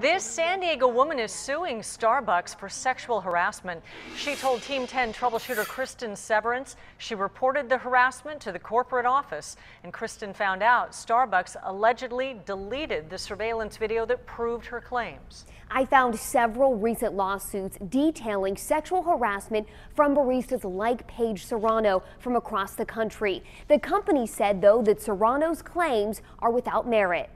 This San Diego woman is suing Starbucks for sexual harassment. She told Team 10 troubleshooter Kristen Severance she reported the harassment to the corporate office, and Kristen found out Starbucks allegedly deleted the surveillance video that proved her claims. I found several recent lawsuits detailing sexual harassment from baristas like Paige Serrano from across the country. The company said, though, that Serrano's claims are without merit.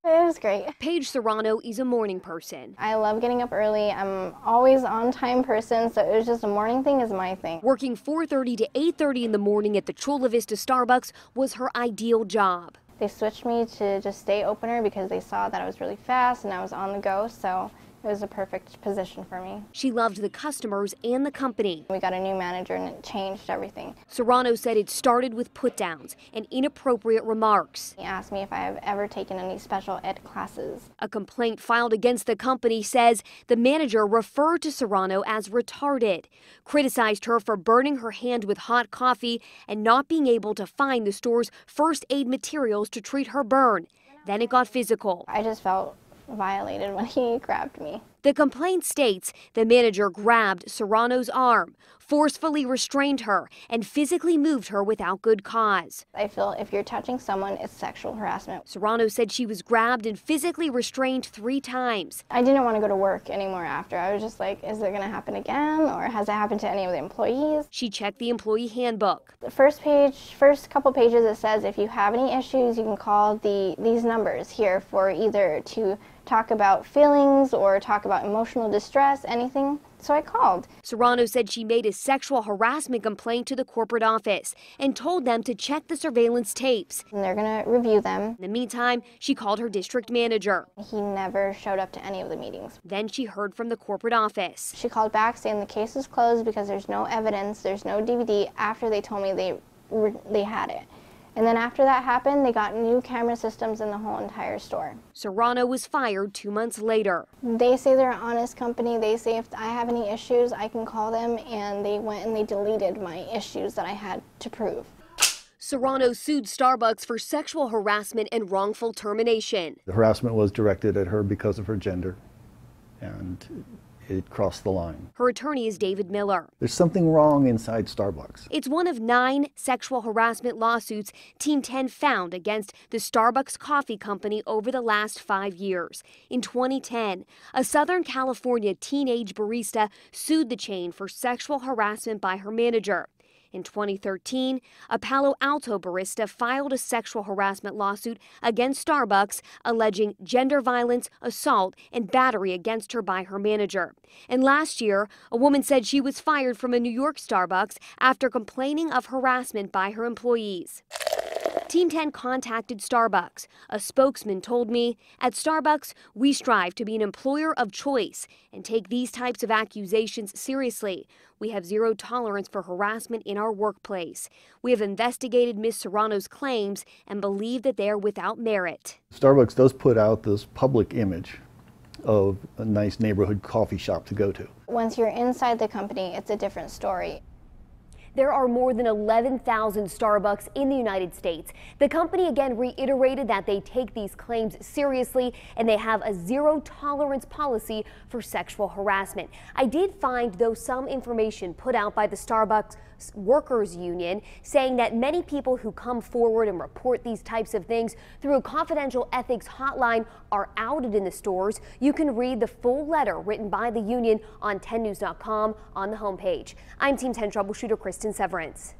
It was great. Paige Serrano is a morning person. I love getting up early. I'm always on time person, so it was just a morning thing is my thing. Working 4:30 to 8:30 in the morning at the Chula Vista Starbucks was her ideal job. They switched me to just stay opener because they saw that I was really fast and I was on the go, so it was a perfect position for me. She loved the customers and the company. We got a new manager and it changed everything. Serrano said it started with put-downs and inappropriate remarks. He asked me if I have ever taken any special ed classes. A complaint filed against the company says the manager referred to Serrano as retarded, criticized her for burning her hand with hot coffee and not being able to find the store's first aid materials to treat her burn. Then it got physical. I just felt violated when he grabbed me. The complaint states the manager grabbed Serrano's arm, forcefully restrained her, and physically moved her without good cause. I feel if you're touching someone, it's sexual harassment. Serrano said she was grabbed and physically restrained 3 times. I didn't want to go to work anymore after. I was just like, is it going to happen again, or has it happened to any of the employees? She checked the employee handbook. The first couple pages, it says if you have any issues, you can call these numbers here for either to talk about feelings or talk about emotional distress, anything. So I called. Serrano said she made a sexual harassment complaint to the corporate office and told them to check the surveillance tapes. And they're going to review them. In the meantime, she called her district manager. He never showed up to any of the meetings. Then she heard from the corporate office. She called back saying the case is closed because there's no evidence, there's no DVD, after they told me they had it. And then after that happened, they got new camera systems in the whole entire store. Serrano was fired 2 months later. They say they're an honest company. They say if I have any issues, I can call them, and they went and they deleted my issues that I had to prove. Serrano sued Starbucks for sexual harassment and wrongful termination. The harassment was directed at her because of her gender, and it crossed the line. Her attorney is David Miller. There's something wrong inside Starbucks. It's one of 9 sexual harassment lawsuits Team 10 found against the Starbucks coffee company over the last 5 years. In 2010, a Southern California teenage barista sued the chain for sexual harassment by her manager. In 2013, a Palo Alto barista filed a sexual harassment lawsuit against Starbucks alleging gender violence, assault, and battery against her by her manager. And last year, a woman said she was fired from a New York Starbucks after complaining of harassment by her employees. Team 10 contacted Starbucks. A spokesman told me, at Starbucks, we strive to be an employer of choice and take these types of accusations seriously. We have zero tolerance for harassment in our workplace. We have investigated Ms. Serrano's claims and believe that they are without merit. Starbucks does put out this public image of a nice neighborhood coffee shop to go to. Once you're inside the company, it's a different story. There are more than 11,000 Starbucks in the United States. The company again reiterated that they take these claims seriously and they have a zero tolerance policy for sexual harassment. I did find, though, some information put out by the Starbucks Workers Union saying that many people who come forward and report these types of things through a confidential ethics hotline are outed in the stores. You can read the full letter written by the union on 10news.com on the homepage. I'm Team 10 troubleshooter Kristen Severance.